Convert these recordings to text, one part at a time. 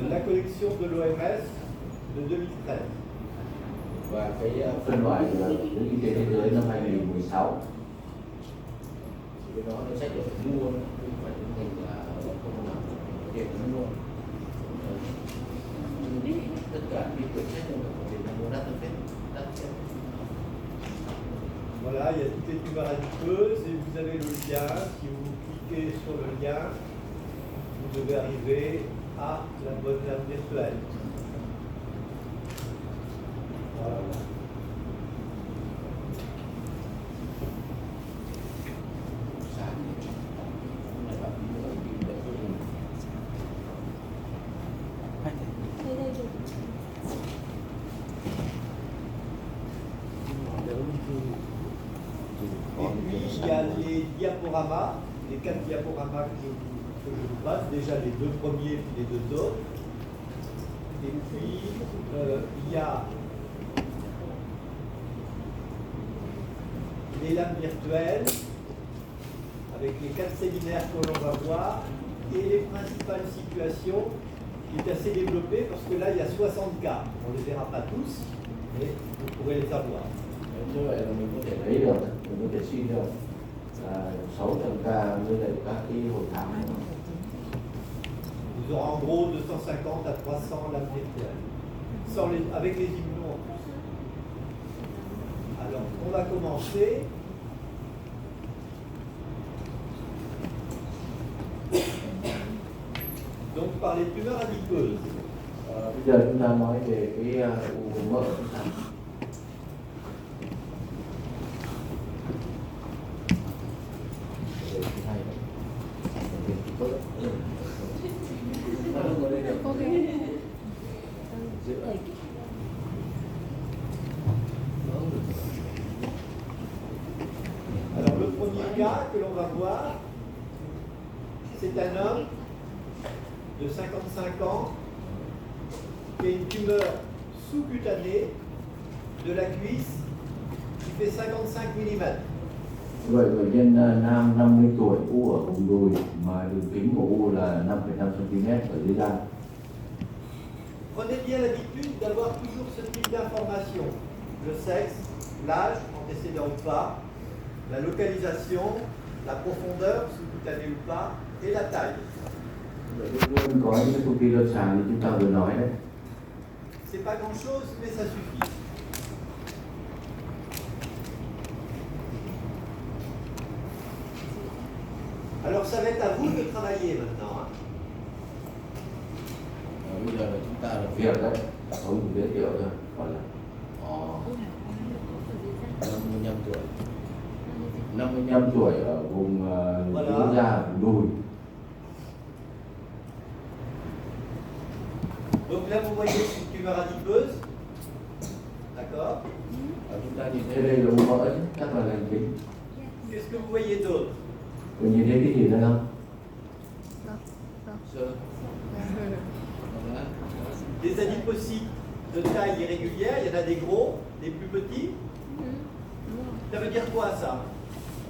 la collection de l'OMS de 2013. Và cái phân loại của y tế thế giới năm 2016. Cái đó nó sách để mua, không phải thành là không nào để nó mua. Tất cả những quyển sách này có thể là mua đắt hơn phép. Voilà, il y a toutes les tumeurs adipeuses et vous avez le lien. Si vous cliquez sur le lien, vous devez arriver à la bonne lame virtuelle. Voilà. Et puis il y a les diaporamas, les 4 diaporamas que je vous passe, déjà les 2 premiers puis les 2 autres. Et puis il y a les lames virtuelles avec les 4 séminaires que l'on va voir et les principales situations qui est assez développée parce que là il y a 60 cas. On ne les verra pas tous, mais vous pourrez les avoir. Như vậy là mình có thể lấy được, mình có thể suy được 600 ca với lại các cái hội thảo này. Vous aurez en gros 250 à 300 lames virtuelles, avec les immunos en plus. Alors, on va commencer. Donc, par les tumeurs adipeuses. Bây giờ chúng ta nói về cái u mỡ chúng ta. Alors le premier cas que l'on va voir, c'est un homme de 55 ans qui a une tumeur sous-cutanée de la cuisse qui fait 55 mm. Vậy bệnh nhân nam 50 tuổi, u ở vùng đùi mà đường kính của u là 5,5 cm ở dưới da. Prenez bien l'habitude d'avoir toujours ce type d'information. Le sexe, l'âge, antécédent ou pas, la localisation, la profondeur, sous-cutanée ou pas, et la taille. Luôn có những thông tin lâm sàng như chúng ta vừa nói đấy. C'est pas grand chose, mais ça suffit. Alors ça va être à vous de travailler maintenant. Hein. Bây giờ là chúng ta là việc đấy, không giới thiệu thôi, gọi là 55 tuổi. 55 tuổi ở vùng dưới da, vùng đùi. Donc là vous voyez une tumeur adipeuse, d'accord? Chúng ta nhìn thấy đây là u mỡ, chắc là lành tính. Qu'est-ce que vous voyez d'autre? Mình nhìn thấy cái gì nữa không? Des adipocytes de taille irrégulière, il y en a des gros, des plus petits. Ça veut dire quoi ça?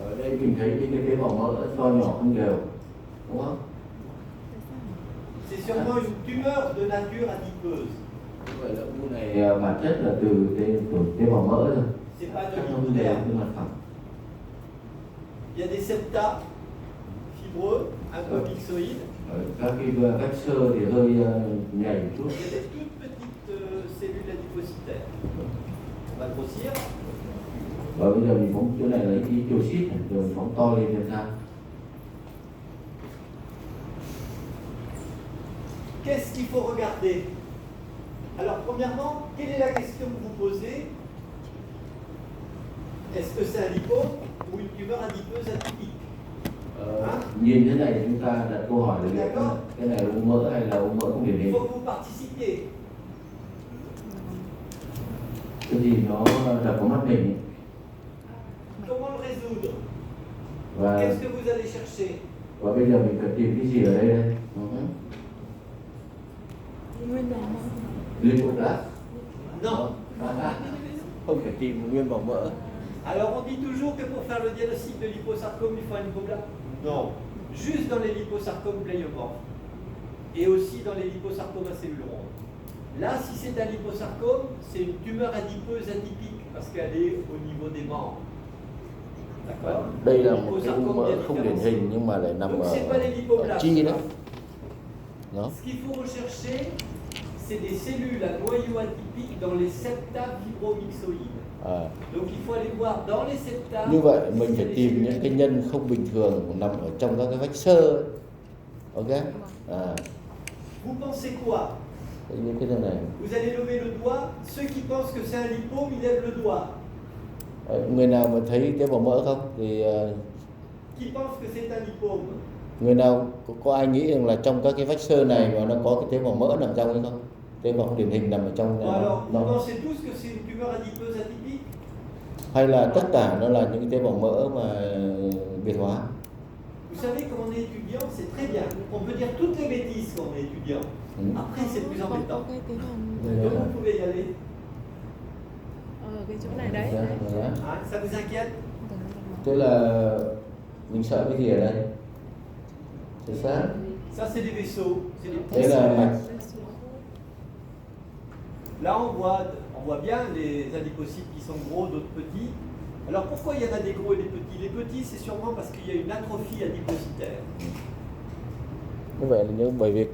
Ở đây mình thấy những cái tế bào mỡ to nhỏ không đều, đúng không? C'est sûrement une tumeur de nature adipeuse. Vậy là u này bản chất là từ tế bào mỡ thôi. C'est pas de Không đều lipodère. cái mặt phẳng. Il y a des septa fibreux, un peu myxoïdes. Các cái vách xơ thì hơi nhảy một chút. Il y a des toutes petites cellules adipocytaires. On va grossir. Và bây giờ mình phóng chỗ này là cái chiocyte, rồi mình phóng to lên xem sao. Qu'est-ce qu'il faut regarder? Alors premièrement, quelle est la question que vous posez? Est-ce que c'est un lipome ou une tumeur adipeuse atypique? Nhìn thế này chúng ta đặt câu hỏi là liệu cái này là u mỡ hay là u mỡ không điển Il hình. faut que vous participiez. Cái gì nó đập vào mắt mình. Comment le résoudre? Và Qu'est-ce que vous allez chercher? bây giờ mình cần tìm cái gì ở đây đây? Lipoblast. Non. Không phải tìm nguyên bào mỡ. Alors on dit toujours que pour faire le diagnostic de liposarcome, il faut un lipoblast. Non. Juste dans les liposarcomes pléiomorphes. et aussi dans les liposarcomes à cellules rondes. Là, si c'est un liposarcome, c'est une tumeur adipeuse atypique parce qu'elle est au niveau des membres. D'accord? Đây là một cái u mỡ không điển hình nhưng mà lại nằm Donc, c'est pas les ở lipoblastes. chi đấy. Đó. Ce qu'il faut rechercher, c'est des cellules à noyau atypique dans les septa fibromyxoïdes. Donc il faut aller voir dans les septa. Như vậy mình phải tìm những cái nhân không bình thường nằm ở trong các cái vách xơ. Ok? Vous pensez quoi? Như cái này. Vous allez lever le doigt. Ceux qui pensent que c'est un lipome, ils lèvent le doigt. Người nào mà thấy tế bào mỡ không thì Qui pense que c'est un lipome? người nào có ai nghĩ rằng là trong các cái vách xơ này mà nó có cái tế bào mỡ nằm trong hay không? Tế bào không điển hình nằm ở trong Bon, alors, vous nó. pensez tous que c'est une tumeur adipeuse atypique? Hay là tất cả nó là những cái tế bào mỡ mà biệt hóa? Vous savez, quand on est étudiant, c'est très bien. On peut dire toutes les bêtises quand on est étudiant. Après, c'est plus embêtant. Donc, vous pouvez y aller. Cái chỗ này đấy. Hein, ça vous inquiète? Tức là mình sợ cái gì ở đây? C'est ça? Ça, c'est des vaisseaux. C'est des petits Đây là vaisseaux. mạch. Là, on voit bien les adipocytes qui sont gros, d'autres petits. Alors, pourquoi il y en a des gros et des petits? Les petits, c'est sûrement parce qu'il y a une atrophie adipocytaire. Như vậy là bởi vì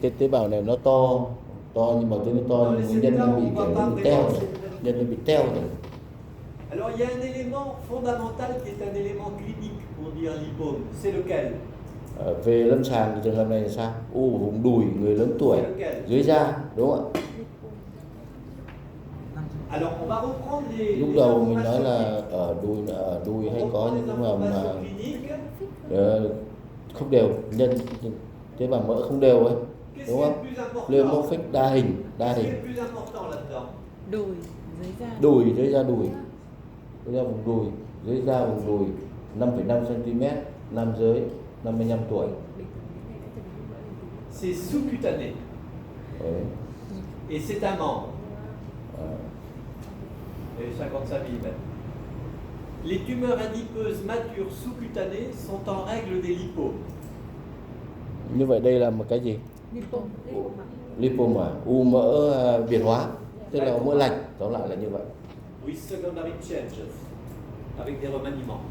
cái tế bào này nó to nhưng mà nó to nhưng nhân nó bị kiểu nó bị teo rồi. Nhân nó bị teo rồi. Alors, il y a un élément fondamental qui est un élément clinique pour dire lipome. C'est lequel? Về lâm sàng thì trường hợp này là sao? U vùng đùi, người lớn tuổi, dưới da, đúng không ạ? Alors, on va reprendre les Lúc đầu mình nói là ở đùi hay có những cái mà không đều, nhân tế bào mỡ không đều ấy, đúng không? Lymphophic đa hình. Qu'est-ce qui est le plus important là-dedans? Đùi, dưới da. Đùi, dưới da đùi, dưới da vùng đùi, dưới da vùng đùi 5,5 cm, nam giới 55 tuổi. C'est sous-cutané. Đấy. Et c'est un membre. Et 55 mm. Les tumeurs adipeuses matures sous-cutanées sont en règle des lipomes. Như vậy đây là một cái gì? Lipome. Lipoma, u mỡ biệt hóa, tức là u mỡ lành, tóm lại là như vậy. Oui, secondary changes, avec des remaniements.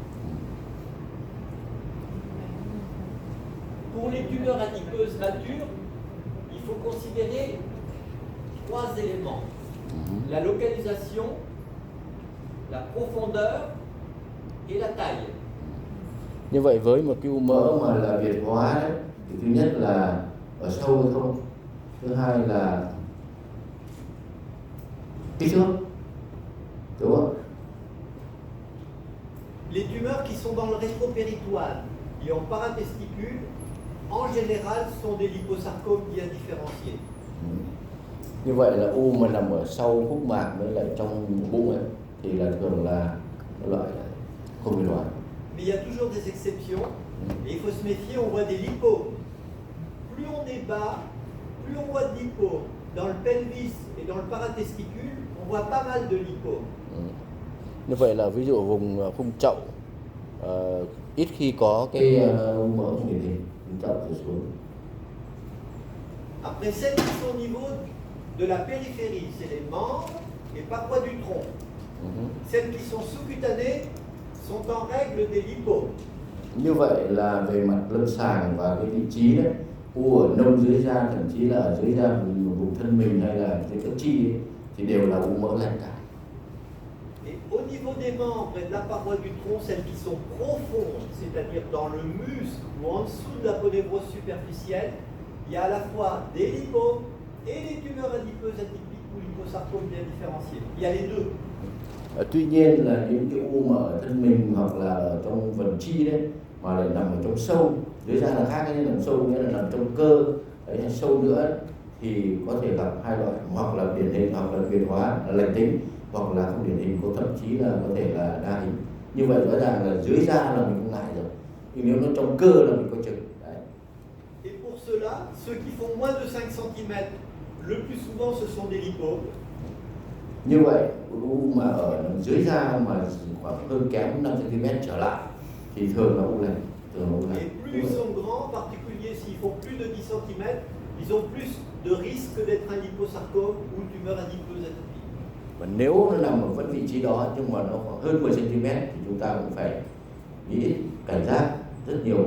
Pour les tumeurs adipeuses matures, il faut considérer 3 éléments. La localisation, la profondeur et la taille. Như vậy với một cái u mỡ mà là biệt hóa đấy, thì thứ nhất là ở sâu hay không, thứ hai là kích thước, đúng không? Les tumeurs qui sont dans le rétropéritoine et en paratesticule, en général, sont des liposarcomes bien différenciés. Như vậy là u mà nằm ở sau phúc mạc với lại trong bụng ấy thì là thường là loại không biệt hóa. Mais il y a toujours des exceptions et il faut se méfier, on voit des lipomes. Plus on est bas, plus on voit de lipomes. Dans le pelvis et dans le paratesticule, on voit pas mal de lipomes. Như vậy là ví dụ vùng khung chậu ít khi có cái mỡ không điển hình, khung chậu trở xuống. Après, celles qui sont au niveau de la périphérie, c'est les membres et parois du tronc. Celles qui sont sous-cutanées sont en règle des lipomes. Như vậy là về mặt lâm sàng và cái vị trí đấy, u ở nông dưới da, thậm chí là ở dưới da vùng thân mình hay là cái cấp chi ấy, thì đều là u mỡ lành cả. Et au niveau des membres et de la paroi du tronc, celles qui sont profondes, c'est-à-dire dans le muscle ou en dessous de la ponévrose superficielle, il y a à la fois des lipomes et des tumeurs adipeuses atypiques ou liposarcomes bien différenciés. Il y a les deux. Tuy nhiên là những cái u mà ở thân mình hoặc là ở trong phần chi đấy mà lại nằm ở trong sâu, dưới da là khác, cái nằm sâu nghĩa là nằm trong cơ, đấy là sâu nữa thì có thể gặp hai loại, hoặc là điển hình hoặc là biệt hóa là lành tính, hoặc là không điển hình, có thậm chí là có thể là đa hình. Như vậy rõ ràng là dưới da là mình không ngại rồi, nhưng nếu nó trong cơ là mình có chừng. Đấy. Et pour ceux-là, ceux qui font moins de 5 cm, le plus souvent ce sont des lipomes. Như vậy u mà ở dưới da mà khoảng hơn kém 5 cm trở lại thì thường là u lành, thường là u lành. Et plus ils sont grands, en particulier s'ils font plus de 10 cm, ils ont plus de risque d'être un liposarcome ou une tumeur adipeuse atypique. Và nếu nó nằm ở vẫn vị trí đó nhưng mà nó khoảng hơn 10 cm thì chúng ta cũng phải nghĩ cảnh giác, rất nhiều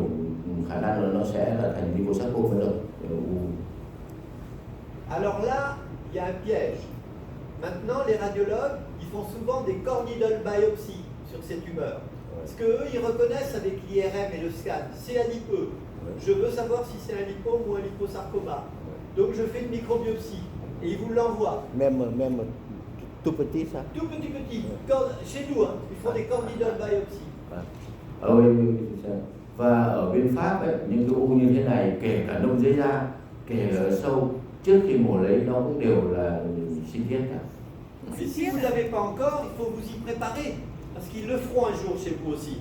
khả năng là nó sẽ là thành liposarcome rồi. Alors là, il y a un piège. Maintenant, les radiologues, ils font souvent des corneal biopsies sur ces tumeurs. Parce qu'eux, ils reconnaissent avec l'IRM et le scan, c'est adipeux. Je veux savoir si c'est un lipome ou un liposarcoma. Donc je fais une microbiopsie et ils vous l'envoient. Même tout petit ça. Tout petit. Chez nous, hein, ils font des corneal biopsies. Và ở bên Pháp ấy, những cái u như thế này kể cả nông dưới da, kể ở sâu trước khi mổ lấy nó cũng đều là sinh thiết cả. Et si vous ne l'avez pas encore, il faut vous y préparer parce qu'ils le feront un jour chez vous aussi.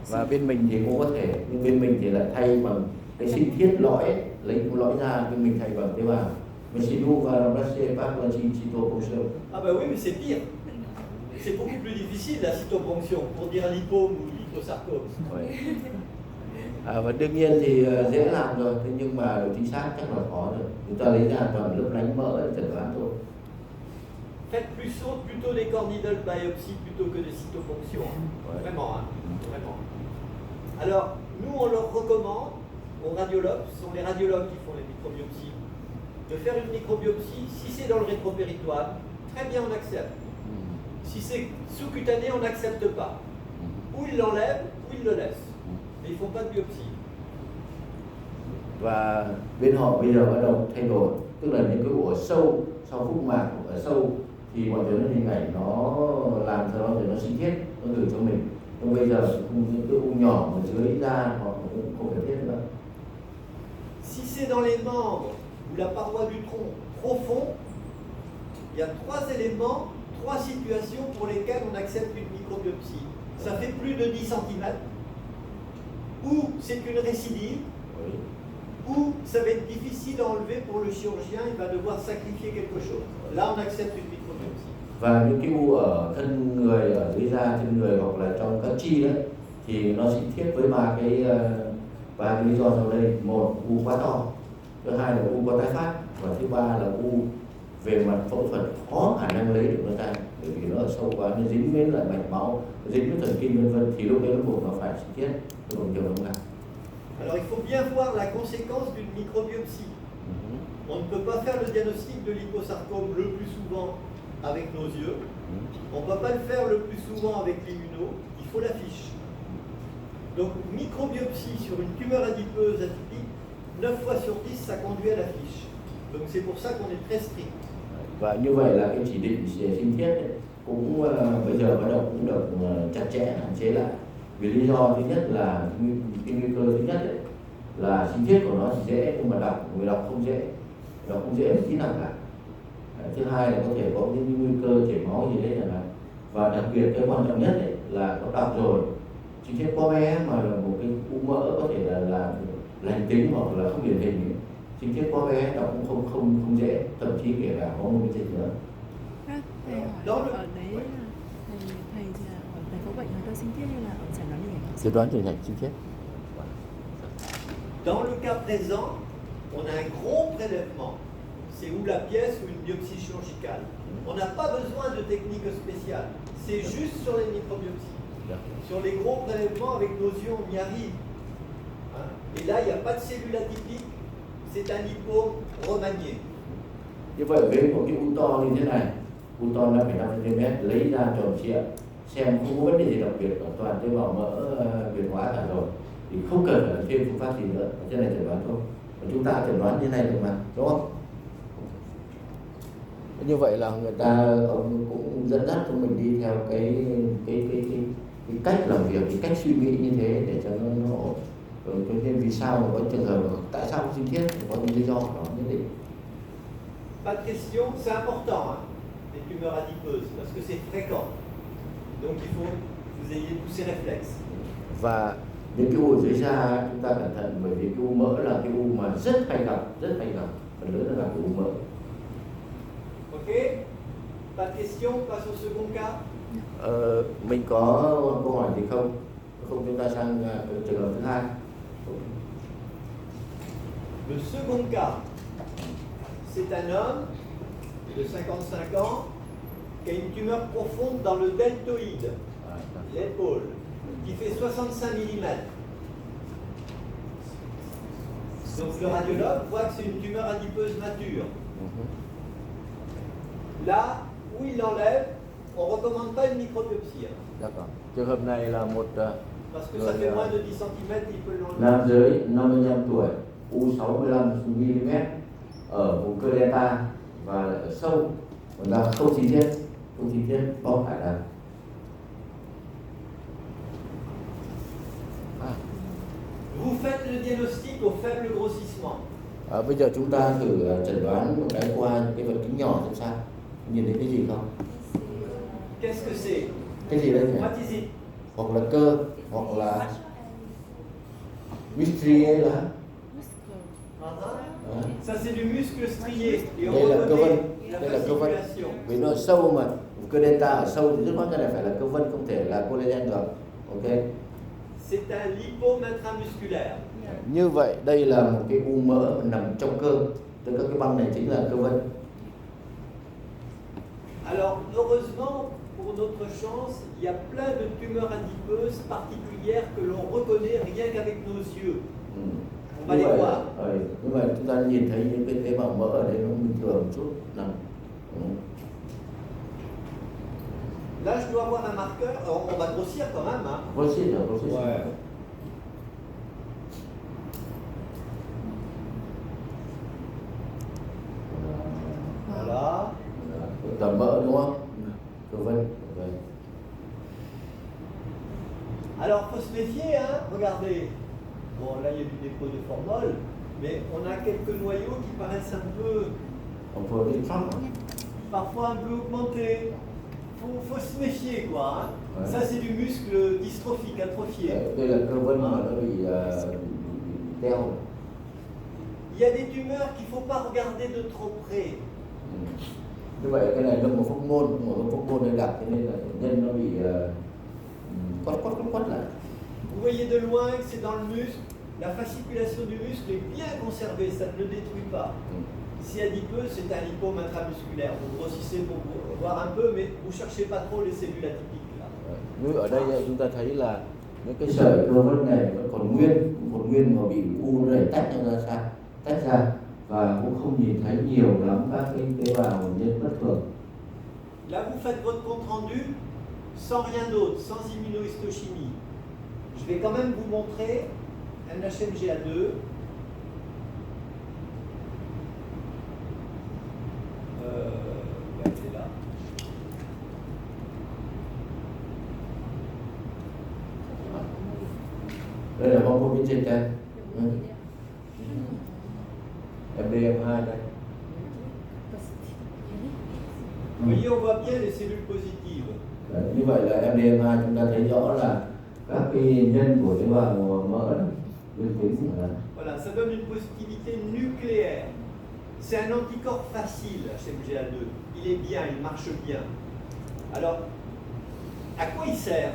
Và bên mình thì cũng có thể, nhưng bên mình thì lại thay bằng cái sinh thiết lõi, lấy lõi ra, bên mình thay bằng tế bào. Mais chez nous, on va remplacer par la cytoponction. Ah bah oui, mais c'est pire. C'est beaucoup plus difficile la cytoponction pour dire lipome ou liposarcome. Và đương nhiên thì dễ làm rồi, thế nhưng mà độ chính xác chắc là khó rồi. Chúng ta lấy ra toàn lớp lánh mỡ để chẩn đoán thôi. Faites plutôt des corneal biopsies plutôt que des cytoponctions. Vraiment, hein, vraiment. Alors, nous on leur recommande aux radiologues, ce sont les radiologues qui font les microbiopsies, de faire une microbiopsie. Si c'est dans le rétropéritoine, très bien, on accepte. Si c'est sous-cutané, on n'accepte pas. Ou ils l'enlèvent, ou ils le laissent. Mais ils ne font pas de biopsie. Và bên họ bây giờ bắt đầu thay đổi, tức là những cái ổ sâu sau phúc mạc ở sâu thì mọi thứ hình ảnh nó làm cho nó để nó sinh thiết, nó gửi cho mình. Nhưng bây giờ những cái u nhỏ ở dưới da họ cũng không cần thiết nữa. Si c'est dans les membres ou la paroi du tronc profond, il y a 3 éléments, 3 situations pour lesquelles on accepte une microbiopsie. Ça fait plus de 10 cm, ou c'est une récidive, ou ça va être difficile à enlever pour le chirurgien, il va devoir sacrifier quelque chose. Là, on accepte une microbiopsie. Và những cái u ở thân người, ở dưới da thân người hoặc là trong các chi đấy thì nó sinh thiết với ba cái lý do sau đây. Một, u quá to. Thứ hai là u có tái phát. Và thứ ba là u về mặt phẫu thuật khó khả năng lấy được nó ra, bởi vì nó ở sâu quá, nó dính đến lại mạch máu, nó dính đến thần kinh vân vân, thì lúc đấy nó buộc nó phải sinh thiết, nó còn nhiều lắm cả. Alors il faut bien voir la conséquence d'une microbiopsie. On ne peut pas faire le diagnostic de liposarcome le plus souvent avec nos yeux. On ne peut pas le faire le plus souvent avec l'immuno. Il faut la fiche. Donc microbiopsie sur une tumeur adipeuse atypique, 9 fois sur 10 ça conduit à la fiche. Donc c'est pour ça qu'on est très strict. Và như vậy là cái chỉ định sinh thiết ấy, cũng bây giờ bắt đầu cũng được chặt chẽ hạn chế lại. Vì lý do thứ nhất là cái nguy cơ thứ nhất ấy, là sinh thiết của nó thì dễ, nhưng mà người đọc không dễ một tí nào cả. Thứ hai là có thể có những nguy cơ chảy máu gì đấy chẳng hạn. Và đặc biệt cái quan trọng nhất ấy, là nó đọc rồi sinh thiết có bé mà là một cái u mỡ có thể là lành tính hoặc là không điển hình. Sinh thiết có bé đọc cũng không dễ, thậm chí kể cả có một cái dịch nữa. Thầy hỏi ở đấy là thầy phẫu bệnh người ta sinh thiết hay là ở chẩn đoán hình ảnh? Chẩn đoán hình ảnh sinh thiết. Dans le cas présent, on a un gros prélèvement. C'est ou la pièce ou une biopsie chirurgicale. On n'a pas besoin de technique spéciale. C'est juste sur les microbiopsies. Sur les gros prélèvements avec nos yeux, on y arrive. Hein? Et là, il n'y a pas de cellules atypiques. C'est un lipome remanié. Như vậy với một cái u to như thế này, u to 5,5 cm lấy ra tròn trịa, xem không có vấn đề gì đặc biệt, toàn tế bào mỡ biến hóa cả rồi, thì không cần phải thêm phương pháp gì nữa, cái này chẩn đoán thôi. Và chúng ta chẩn đoán như này được mà, đúng không? Như vậy là người ta ông cũng dẫn dắt cho mình đi theo cái cách làm việc, cái cách suy nghĩ như thế để cho nó ổn. Cho nên vì sao mà có trường hợp tại sao không sinh thiết thì có những lý do của nó nhất định. Pas de question, c'est important, hein, les tumeurs adipeuses, parce que c'est fréquent. Donc il faut que vous ayez tous ces réflexes. Và những cái u dưới da chúng ta cẩn thận, bởi vì cái u mỡ là cái u mà rất hay gặp, phần lớn là cái u mỡ. Ok? Pas de question, passe au second cas. Mình có câu hỏi gì không? Không chúng ta sang trường hợp thứ hai. Le second cas, c'est un homme de 55 ans qui a une tumeur profonde dans le deltoïde, l'épaule, qui fait 65 mm. Donc le radiologue voit que c'est une tumeur adipeuse mature. Là où il l'enlève, on ne recommande pas une microbiopsie. D'accord. Trường hợp này là một Parce que ça fait moins de 10 cm, il peut l'enlever. nam giới 55 tuổi, u 65 mm ở vùng cơ delta và ở sâu, còn là không chi tiết bóc thải ra. Vous faites le diagnostic au faible grossissement. Bây giờ chúng ta thử chẩn đoán một cái qua những cái vật kính nhỏ xem sao, nhìn thấy cái gì không? Qu'est-ce que c'est? Cái gì đây nhỉ? What is it? Hoặc là cơ, hoặc là mystery là Ça c'est du muscle strié et on đây là cơ vân, reconnaît la đây là cơ vân. fasciculation. Vì nó ở sâu mà, cơ delta ở sâu thì dứt khoát cái này phải là cơ vân, không thể là collagen được. Ok. C'est un lipome intramusculaire. Như vậy đây là một cái u mỡ nằm trong cơ, tức các cái băng này chính là cơ vân. Alors heureusement, pour notre chance, il y a plein de tumeurs adipeuses particulières que l'on reconnaît rien qu'avec nos yeux. On va Như les vậy, voir. nhưng mà chúng ta nhìn thấy những cái tế bào mỡ ở đây nó bình thường một chút nằm. Là, je dois avoir un marqueur. Alors, on va grossir quand même. Hein. Grossir. Ouais. Voilà. Tầm mỡ đúng không? Cơ vân. Okay. Alors, il faut se méfier, hein. Regardez. Bon, là, il y a du dépôt de formol, mais on a quelques noyaux qui paraissent un peu, On peut đi khóc. parfois un peu augmentés. Faut se méfier, quoi. Hein. Ouais. Ça, c'est du muscle dystrophique, atrophié. Đây là cơ vân mà nó bị teo. Il y a des tumeurs qu'il ne faut pas regarder de trop près. Như vậy cái này là một phốc môn nó đặc, cho nên là nhân nó bị quắt lại. Vous voyez de loin que c'est dans le muscle. La fasciculation du muscle est bien conservée, ça ne le détruit pas. Ici adipeux, c'est un lipome intramusculaire. Vous grossissez pour voir un peu, mais vous ne cherchez pas trop les cellules atypiques. Là. Như ở đây chúng ta thấy là những cái sợi cơ vân này nó còn nguyên mà bị u nó để tách ra và cũng không nhìn thấy nhiều lắm các cái tế bào nhân bất thường. Là, vous faites votre compte rendu sans rien d'autre, sans immunohistochimie. Je vais quand même vous montrer un HMGA2. C'est là. Đây là hormone trên đây. MDM2 đây. Vous voyez, on voit bien les cellules positives. Đấy, như vậy là MDM2 chúng ta thấy rõ là các cái nhân của tế bào mỡ dương tính. Voilà, ça donne une positivité nucléaire. C'est un anticorps facile, HMGA2. Il est bien, il marche bien. Alors, à quoi il sert?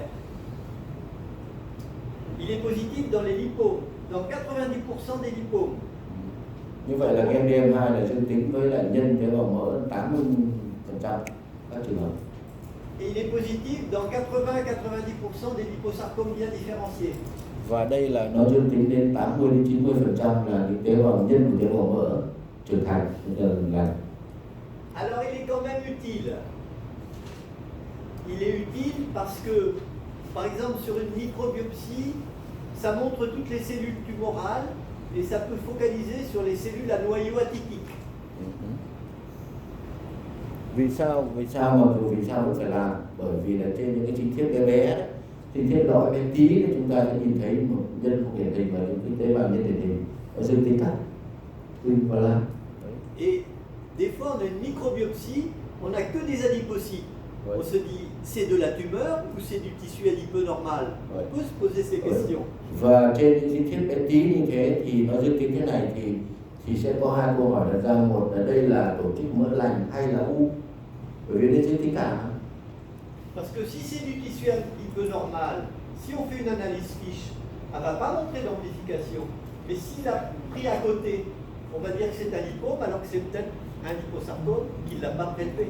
Il est positif dans les lipomes, dans 90% des lipomes. Như vậy là cái MDM2 là dương tính với lại nhân tế bào mỡ 80% các trường hợp. Et il est positif dans 80-90% des liposarcomes bien différenciés. Và đây là nó dương tính đến 80-90% là những tế bào nhân của tế bào mỡ trưởng thành. Alors il est quand même utile. Il est utile parce que, par exemple, sur une microbiopsie, ça montre toutes les cellules tumorales et ça peut focaliser sur les cellules à noyau atypique. Vì sao phải làm? Bởi vì là trên những cái trinh thiết bé đấy, trinh thiết lõi bé tí thì chúng ta sẽ nhìn thấy một nhân không điển hình và những cái tế bào nhân điển hình ở dương tính cả. Voilà. Et des fois on a une microbiopsie, on n'a que des adipocytes. Ouais. On se dit c'est de la tumeur ou c'est du tissu adipeux normal. Ouais. On peut se poser ces questions. Và trên những trinh thiết bé tí như thế thì nó dương tính thế này thì sẽ có hai câu hỏi đặt ra. Một là đây là tổ chức mỡ lành hay là u? Bởi vì đây dương tính cả. Parce que si c'est du tissu adipeux normal, si on fait une analyse fiche, elle ne va pas montrer d'amplification. Mais s'il a pris à côté, on va dire que c'est un lipome, alors que c'est peut-être un liposarcome qui ne l'a pas prélevé.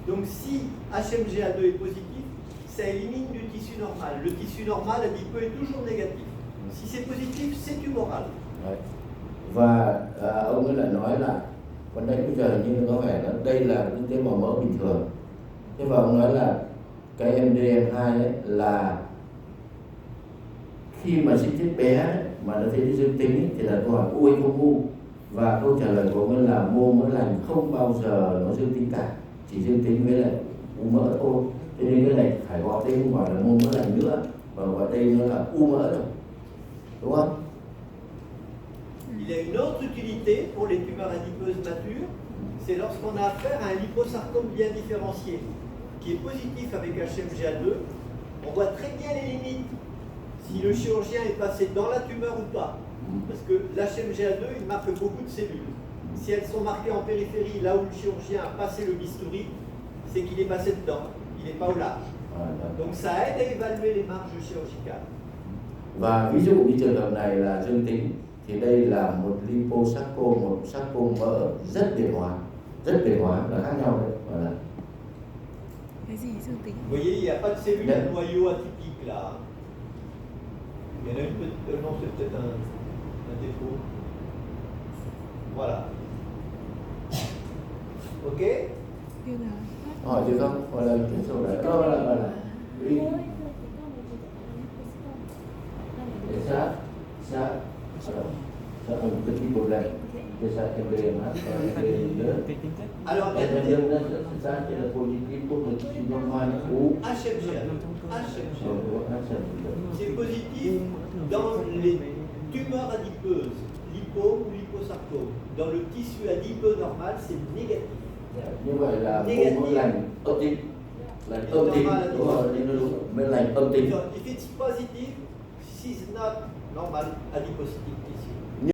Donc si HMGA2 est positif, ça élimine du tissu normal. Le tissu normal adipeux est toujours négatif. Si c'est positif, c'est tumoral. Đấy. Và ông ấy lại nói là còn đây bây giờ như có vẻ là đây là cái tế bào mỡ bình thường. Thế và ông nói là cái MDM2 ấy là khi mà sinh thiết bé ấy, mà nó thấy dương tính ấy, thì là câu hỏi u hay không u, và câu trả lời của ông ấy là mô mỡ lành không bao giờ nó dương tính cả, chỉ dương tính với lại u mỡ thôi. Cho nên cái này phải gọi tên không gọi là mô mỡ lành nữa, và gọi tên nó là u mỡ rồi, đúng không? Il a une autre utilité pour les tumeurs adipeuses matures, c'est lorsqu'on a affaire à un liposarcome bien différencié, qui est positif avec HMGA2, on voit très bien les limites, si le chirurgien est passé dans la tumeur ou pas. Parce que l'HMGA2, il marque beaucoup de cellules. Si elles sont marquées en périphérie, là où le chirurgien a passé le bistouri, c'est qu'il est passé dedans, il n'est pas au large. Donc ça aide à évaluer les marges chirurgicales. Và ví dụ như trường hợp này là dương tính, thì đây là một liposarcome, một sarcome mỡ rất biệt hóa là khác nhau đấy, gọi là Cái gì dương tính? Vous voyez, il n'y a pas de cellules à noyau atypique là. Il y en a une petite, non, c'est peut-être un défaut. Voilà. Ok? Kia là hỏi gì không? Gọi là cái số đấy, đó là đi để sát un petit problème de ça Alors, ça c'est le positif pour le tissu normal ou c'est positif dans les tumeurs adipeuses, lipome ou liposarcome. Dans le tissu adipeux normal, c'est négatif. Như vậy là mô mỡ lành âm tính, là âm tính, đúng rồi, nên nó đúng, mỡ lành âm tính. If it's positive, this is not normal adiposity tissue.